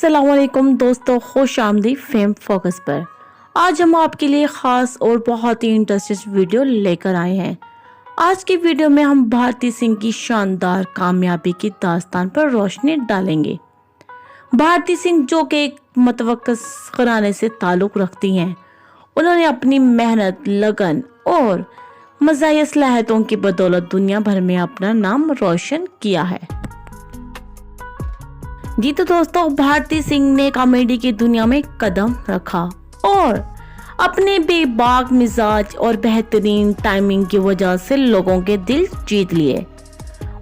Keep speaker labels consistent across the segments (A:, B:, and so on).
A: अस्सलाम वालेकुम दोस्तों, खुश आमदी फेम फोकस पर। आज हम आपके लिए ख़ास और बहुत ही इंटरेस्टिंग वीडियो लेकर आए हैं। आज की वीडियो में हम भारती सिंह की शानदार कामयाबी की दास्तान पर रोशनी डालेंगे। भारती सिंह जो कि एक मतवक्कस घराने से ताल्लुक़ रखती हैं, उन्होंने अपनी मेहनत, लगन और मज़ाही सलाहियतों की बदौलत दुनिया भर में अपना नाम रोशन किया है। जी तो दोस्तों, भारती सिंह ने कॉमेडी की दुनिया में कदम रखा और अपने बेबाक मिजाज और बेहतरीन टाइमिंग की वजह से लोगों के दिल जीत लिए।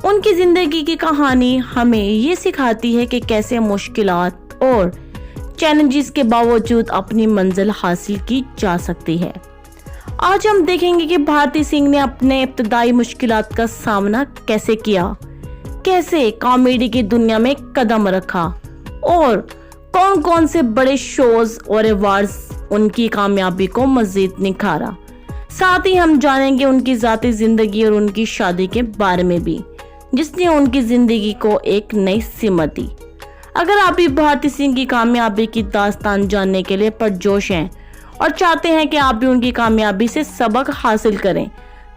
A: उनकी जिंदगी की कहानी हमें ये सिखाती है कि कैसे मुश्किलात और चैलेंजेस के बावजूद अपनी मंजिल हासिल की जा सकती है। आज हम देखेंगे कि भारती सिंह ने अपने इब्तदाई मुश्किलात का सामना कैसे किया, कैसे कॉमेडी की दुनिया में कदम रखा और कौन कौन से बड़े शोज और अवार्ड्स उनकी कामयाबी को मजीद निखारा। साथ ही हम जानेंगे उनकी ज़ाती ज़िंदगी और उनकी शादी के बारे में भी, जिसने उनकी ज़िंदगी को एक नई सिमत दी। अगर आप भी भारती सिंह की कामयाबी की दास्तान जानने के लिए पुरजोश हैं और चाहते हैं कि आप भी उनकी कामयाबी से सबक हासिल करें,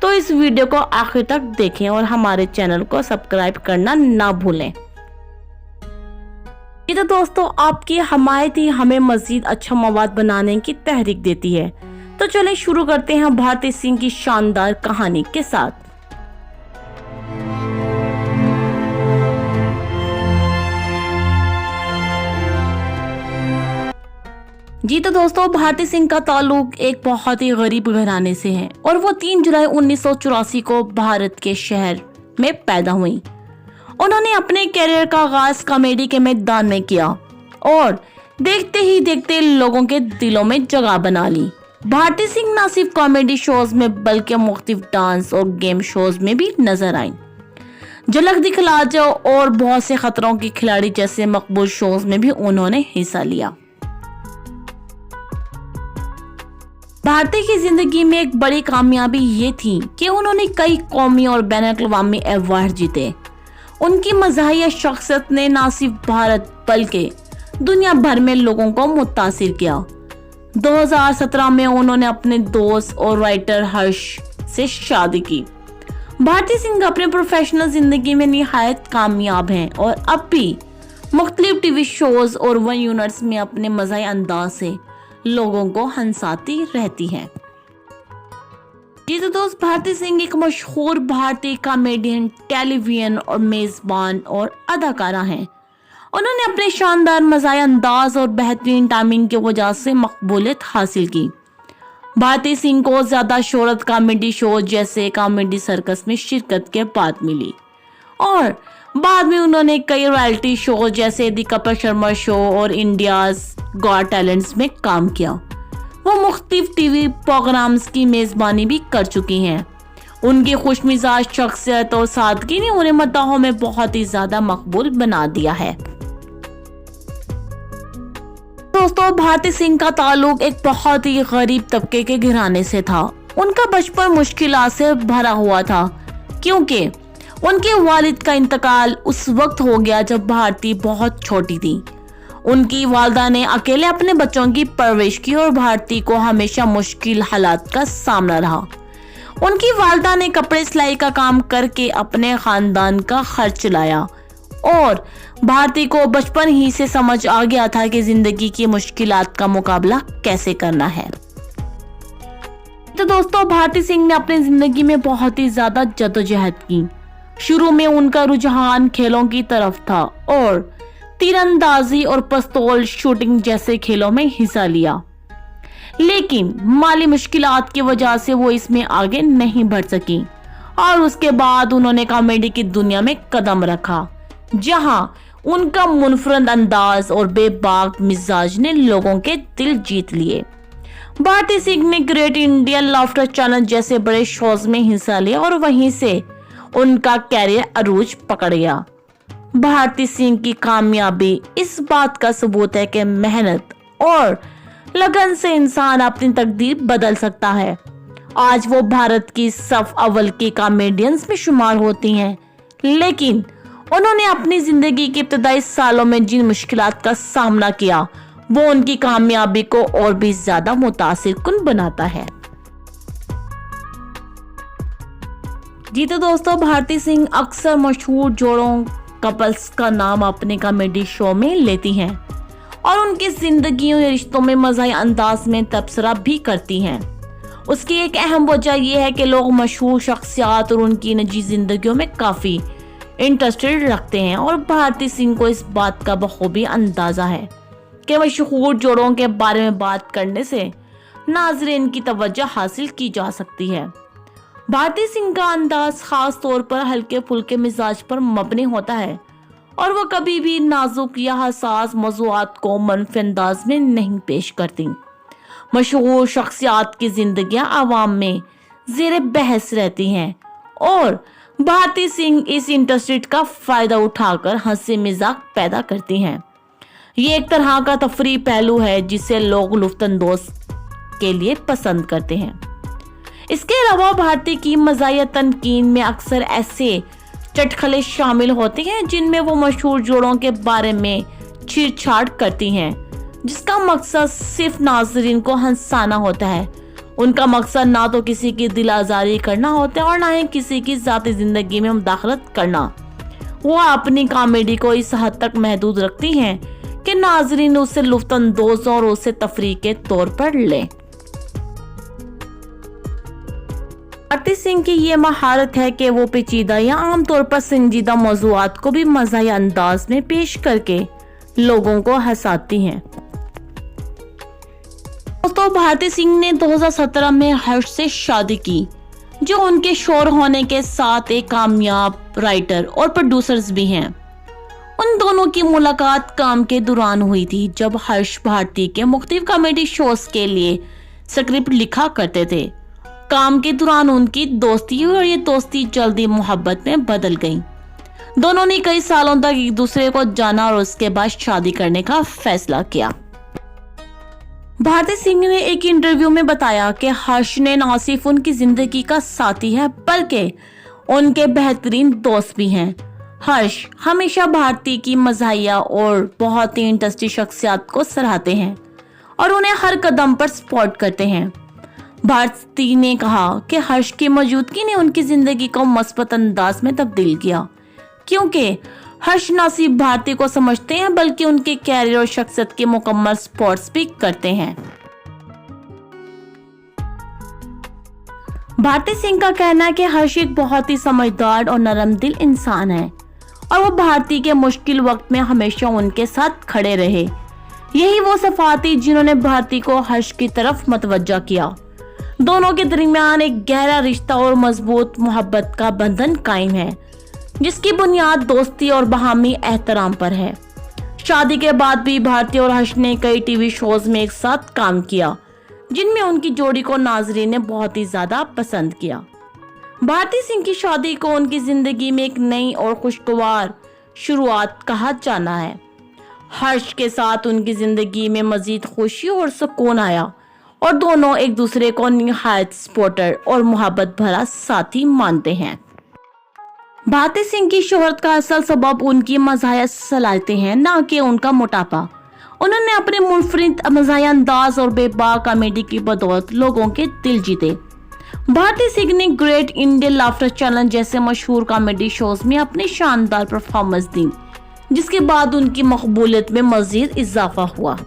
A: तो इस वीडियो को आखिर तक देखें और हमारे चैनल को सब्सक्राइब करना ना भूलें। ये तो दोस्तों, आपकी हमायत ही हमें मजीद अच्छा मवाद बनाने की तहरीक देती है। तो चलें शुरू करते हैं भारती सिंह की शानदार कहानी के साथ। जी तो दोस्तों, भारती सिंह का ताल्लुक एक बहुत ही गरीब घराने से है और वो 3 जुलाई 1984 को भारत के शहर में पैदा हुई। उन्होंने अपने करियर का आगाज कॉमेडी के मैदान में किया और देखते ही देखते लोगों के दिलों में जगह बना ली। भारती सिंह न सिर्फ कॉमेडी शोज में बल्कि मुख्तलिफ डांस और गेम शोज में भी नजर आई। झलक दिखला जाओ और बहुत से खतरों के खिलाड़ी जैसे मकबूल शोज में भी उन्होंने हिस्सा लिया। भारती की जिंदगी में एक बड़ी कामयाबी ये थी कि उन्होंने कई कौमी और बैनुल-अक़वामी अवार्ड जीते। उनकी मज़ाहिया शख्सियत ने न सिर्फ भारत बल्कि दुनिया भर में लोगों को मुतासिर किया। 2017 में उन्होंने अपने दोस्त और राइटर हर्ष से शादी की। भारती सिंह अपने प्रोफेशनल जिंदगी में निहायत कामयाब हैं और अब भी मुख्तलिफ टीवी शोज और वन यूनिट्स में अपने मज़ाही अंदाज से लोगों को हंसाती रहती हैं। जी तो दोस्त, भारती सिंह एक मशहूर भारतीय कॉमेडियन, टेलीविजन और मेजबान और अदाकारा हैं। उन्होंने अपने शानदार मज़ाही अंदाज और बेहतरीन टाइमिंग की वजह से मकबूलियत हासिल की। भारती सिंह को ज्यादा शोहरत कॉमेडी शो जैसे कॉमेडी सर्कस में शिरकत के बाद मिली और बाद में उन्होंने कई रियलिटी शो जैसे द कपिल शर्मा शो और इंडियाज गॉट टैलेंट्स में काम किया। वो मुख्तलिफ टीवी प्रोग्राम्स की मेजबानी भी कर चुकी हैं। उनकी खुशमिजाज शख्सियत और सादगी ने उन्हें मद्दाहों में बहुत ही ज्यादा मकबूल बना दिया है। दोस्तों, भारती सिंह का ताल्लुक एक बहुत ही गरीब तबके के घराने से था। उनका बचपन मुश्किलात से भरा हुआ था क्योंकि उनके वालिद का इंतकाल उस वक्त हो गया जब भारती बहुत छोटी थी। उनकी वालदा ने अकेले अपने बच्चों की परवरिश की और भारती को हमेशा मुश्किल हालात का सामना रहा। उनकी वालदा ने कपड़े सिलाई का काम करके अपने खानदान का खर्च चलाया और भारती को बचपन ही से समझ आ गया था कि जिंदगी की मुश्किलात का मुकाबला कैसे करना है। तो दोस्तों, भारती सिंह ने अपनी जिंदगी में बहुत ही ज्यादा जद्दोजहद की। शुरू में उनका रुझान खेलों की तरफ था और तीरंदाजी और पिस्तौल शूटिंग जैसे खेलों में हिस्सा लिया, लेकिन माली मुश्किलात की वजह से वो इसमें आगे नहीं बढ़ सकी और उसके बाद उन्होंने कॉमेडी की दुनिया में कदम रखा, जहां उनका मुनफरद अंदाज और बेबाक मिजाज ने लोगों के दिल जीत लिए। भारती सिंह ने ग्रेट इंडियन लाफ्टर चैलेंज जैसे बड़े शोज में हिस्सा लिया और वहीं से उनका कैरियर अरूज पकड़ गया। भारती सिंह की कामयाबी इस बात का सबूत है कि मेहनत और लगन से इंसान अपनी तकदीर बदल सकता है। आज वो भारत की सफ अव्वल की कॉमेडियंस में शुमार होती हैं, लेकिन उन्होंने अपनी जिंदगी के इब्तदाई सालों में जिन मुश्किलात का सामना किया वो उनकी कामयाबी को और भी ज्यादा मुतासिरकुन बनाता है। जी तो दोस्तों, भारती सिंह अक्सर मशहूर जोड़ों कपल्स का नाम अपने कॉमेडी शो में लेती हैं और उनकी जिंदगियों या रिश्तों में मज़ाही अंदाज में तबसरा भी करती हैं। उसकी एक अहम वजह यह है कि लोग मशहूर शख्सियात और उनकी निजी जिंदगियों में काफ़ी इंटरेस्टेड रखते हैं और भारती सिंह को इस बात का बखूबी अंदाज़ा है कि मशहूर जोड़ों के बारे में बात करने से नाज़रीन की तवज्जो हासिल की जा सकती है। भारती सिंह का अंदाज खास तौर पर हल्के फुल्के मिजाज पर मबनी होता है और वो कभी भी नाजुक या हसास मौज़ूआत को मनफी अंदाज में नहीं पेश करती। मशहूर शख्सियात की जिंदगियां आवाम में ज़ेरे बहस रहती हैं और भारती सिंह इस इंडस्ट्री का फायदा उठाकर हंसी मजाक पैदा करती हैं। ये एक तरह का तफरी पहलू है जिसे लोग लुत्फानंदोज के लिए पसंद करते हैं। इसके अलावा भारती की मज़ाहिया तनकीन में अक्सर ऐसे चटखले शामिल होते हैं जिनमें वो मशहूर जोड़ों के बारे में छेड़छाड़ करती हैं, जिसका मकसद सिर्फ नाज़रीन को हंसाना होता है। उनका मकसद ना तो किसी की दिल आज़ारी करना होता है और ना ही किसी की ज़ाती ज़िंदगी में मुदाखलत करना। वो अपनी कॉमेडी को इस हद तक महदूद रखती हैं कि नाज़रीन उसे लुत्फानंदोज और उसे तफरीह के तौर पर लें। भारती सिंह की ये महारत है कि वो पेचीदा या आमतौर पर संजीदा मौज़ूआत को भी मज़ाही अंदाज में पेश करके लोगों को हंसाती हैं। दोस्तों, भारती सिंह ने 2017 में हर्ष से शादी की, जो उनके शोहर होने के साथ एक कामयाब राइटर और प्रोड्यूसर्स भी हैं। उन दोनों की मुलाकात काम के दौरान हुई थी, जब हर्ष भारती के मुख्तलिफ कॉमेडी शोज के लिए स्क्रिप्ट लिखा करते थे। काम के दौरान उनकी दोस्ती और ये दोस्ती जल्दी मोहब्बत में बदल गई। दोनों ने कई सालों तक एक दूसरे को जाना और उसके बाद शादी करने का फैसला किया। भारती सिंह ने एक इंटरव्यू में बताया कि हर्ष ने न सिर्फ उनकी जिंदगी का साथी है बल्कि उनके बेहतरीन दोस्त भी हैं। हर्ष हमेशा भारती की मज़ाहिया और बहुत ही इंटरेस्टिंग शख्सियत को सराहते हैं और उन्हें हर कदम पर सपोर्ट करते हैं। भारती ने कहा कि हर्ष की मौजूदगी ने उनकी जिंदगी को मस्बत अंदाज में तब्दील किया, क्योंकि हर्ष न सिर्फ भारती को समझते हैं बल्कि उनके कैरियर और शख्सियत के मुकम्मल सपोर्ट भी करते हैं। भारती सिंह का कहना है कि हर्ष एक बहुत ही समझदार और नरम दिल इंसान है और वो भारती के मुश्किल वक्त में हमेशा उनके साथ खड़े रहे। यही वो सिफात थी जिन्होंने भारती को हर्ष की तरफ मतवज्जा किया। दोनों के दरमियान एक गहरा रिश्ता और मजबूत मोहब्बत का बंधन कायम है, जिसकी बुनियाद दोस्ती और बाहमी एहतराम पर है। शादी के बाद भी भारती और हर्ष ने कई टीवी शोज में एक साथ काम किया, जिनमें उनकी जोड़ी को नाज़रीन ने बहुत ही ज्यादा पसंद किया। भारती सिंह की शादी को उनकी जिंदगी में एक नई और खुशगवार शुरुआत कहा जाना है। हर्ष के साथ उनकी जिंदगी में मजीद खुशी और सुकून आया और दोनों एक दूसरे को निहायत सपोर्टर और मोहब्बत भरा साथी मानते हैं। भारती सिंह की शोहरत का असल सबब उनकी मज़ाहिया सलाहियतें हैं, ना कि उनका मोटापा। उन्होंने अपने मुनफरिद मज़ाहिया अंदाज और बेबाक कॉमेडी की बदौलत लोगों के दिल जीते। भारती सिंह ने ग्रेट इंडियन लाफ्टर चैलेंज जैसे मशहूर कॉमेडी शोज में अपनी शानदार परफॉर्मेंस दी, जिसके बाद उनकी मकबूलियत में मजीद इजाफा हुआ।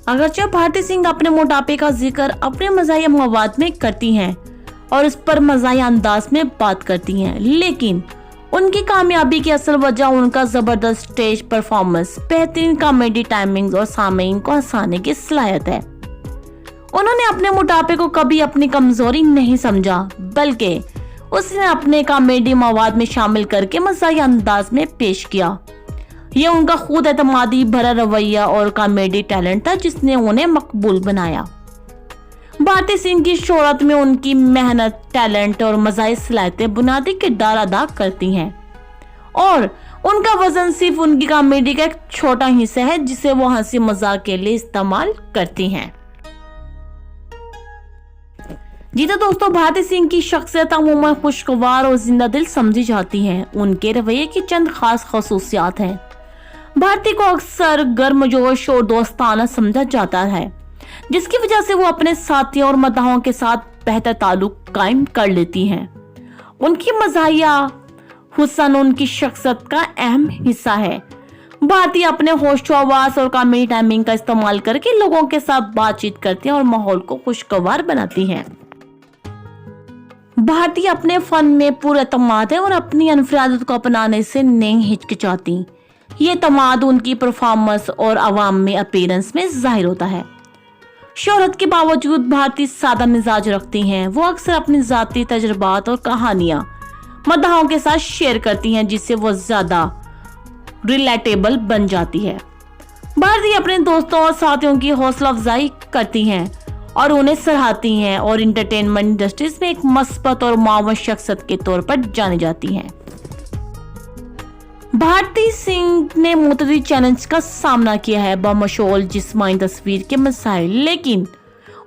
A: अगरचे भारती सिंह अपने मोटापे का जिक्र अपने मज़ाहिया मवाद में करती हैं और इस पर मज़ाहिया अंदाज में बात करती हैं, लेकिन उनकी कामयाबी की असल वजह उनका जबरदस्त स्टेज परफॉर्मेंस, बेहतरीन कॉमेडी टाइमिंग और सामीन को हंसाने की सलाहियत है। उन्होंने अपने मोटापे को कभी अपनी कमजोरी नहीं समझा, बल्कि उसने अपने कॉमेडी मवाद में शामिल करके मज़ाहिया अंदाज में पेश किया। यह उनका खुद एतमादी भरा रवैया और कॉमेडी टैलेंट था जिसने उन्हें मकबूल बनाया। भारती सिंह की शोहरत में उनकी मेहनत, टैलेंट और मज़ाही सलाहियतें बुनियादी किरदार अदा करती हैं और उनका वजन सिर्फ उनकी कॉमेडी का एक छोटा हिस्सा है जिसे वो हंसी मजाक के लिए इस्तेमाल करती हैं। जी तो दोस्तों, भारती सिंह की शख्सियत अमूमन खुशगवार और जिंदा दिल समझी जाती है। उनके रवैये की चंद खास खसूसियात हैं। भारती को अक्सर गर्मजोश और दोस्ताना समझा जाता है, जिसकी वजह से वो अपने साथियों और मदाहों के साथ बेहतर ताल्लुक कायम कर लेती हैं। उनकी मज़ाहिया हुस्न उनकी शख्सियत का अहम हिस्सा है। भारती अपने होशो-हवास और कॉमेडी टाइमिंग का इस्तेमाल करके लोगों के साथ बातचीत करती हैं और माहौल को खुशगवार बनाती हैं। भारती अपने फन में पूरे एतमाद है और अपनी अनफरादियत को अपनाने से नहीं हिचकिचाती। ये एतमाद उनकी परफॉर्मेंस और अवाम में अपीयरेंस में जाहिर होता है। शोहरत के बावजूद भारती सादा मिजाज रखती हैं। वो अक्सर अपनी जाती तजुर्बात और कहानियां मदाहों के साथ शेयर करती हैं, जिससे वो ज्यादा रिलेटेबल बन जाती है। भारती अपने दोस्तों और साथियों की हौसला अफजाई करती हैं और उन्हें सराहती हैं और इंटरटेनमेंट इंडस्ट्रीज में एक मस्बत और मुआवन शख्सियत के तौर पर जानी जाती हैं। भारती सिंह ने मुतअद्दिद चैलेंज का सामना किया है बमशोल जिस्मानी तस्वीर के मसाइल, लेकिन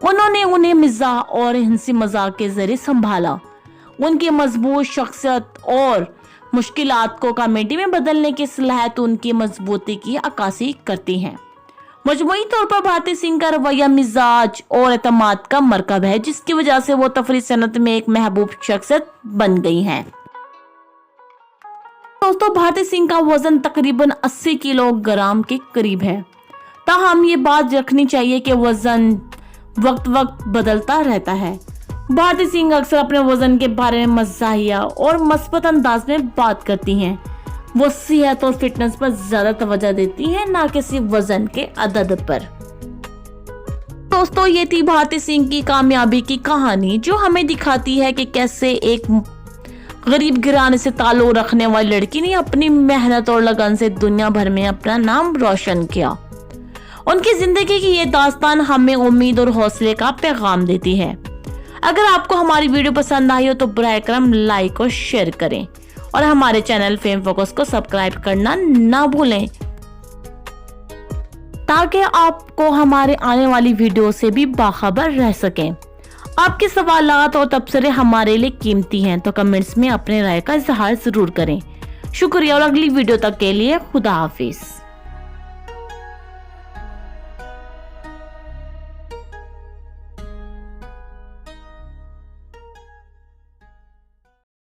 A: उन्होंने उन्हें मिजाह और हंसी मजाक के जरिए संभाला। उनकी मजबूत शख्सियत और मुश्किलात को कॉमेडी में बदलने की सलाहियत उनकी मजबूती की अक्कासी करती हैं। मजमूई तौर पर भारती सिंह का रवैया मिजाज और एतमाद का मरकब है, जिसकी वजह से वो तफरीह सनत में एक महबूब शख्सियत बन गई हैं। दोस्तों, भारती सिंह का वजन तकरीबन 80 किलोग्राम के करीब है। ताहम ये बात रखनी चाहिए कि वजन वक्त वक्त बदलता रहता है। भारती सिंह अक्सर अपने वजन के बारे में मज़ाहिया और मस्बत अंदाज में बात करती हैं। वो सेहत और फिटनेस पर ज्यादा तवज्जो देती हैं, ना कि सिर्फ वजन के अदद पर। दोस्तों, ये थी भारती सिंह की कामयाबी की कहानी, जो हमें दिखाती है कि कैसे एक गरीब घराने से ताल्लुक रखने वाली लड़की ने अपनी मेहनत और लगन से दुनिया भर में अपना नाम रोशन किया। उनकी जिंदगी की ये दास्तान हमें उम्मीद और हौसले का पैगाम देती है। अगर आपको हमारी वीडियो पसंद आई हो तो बराए करम लाइक और शेयर करें और हमारे चैनल फेम फोकस को सब्सक्राइब करना ना भूलें, ताकि आपको हमारे आने वाली वीडियो से भी बाखबर रह सकें। आपके सवालात और तबसरे हमारे लिए कीमती हैं, तो कमेंट्स में अपने राय का इजहार जरूर करें। शुक्रिया और अगली वीडियो तक के लिए खुदा हाफिज।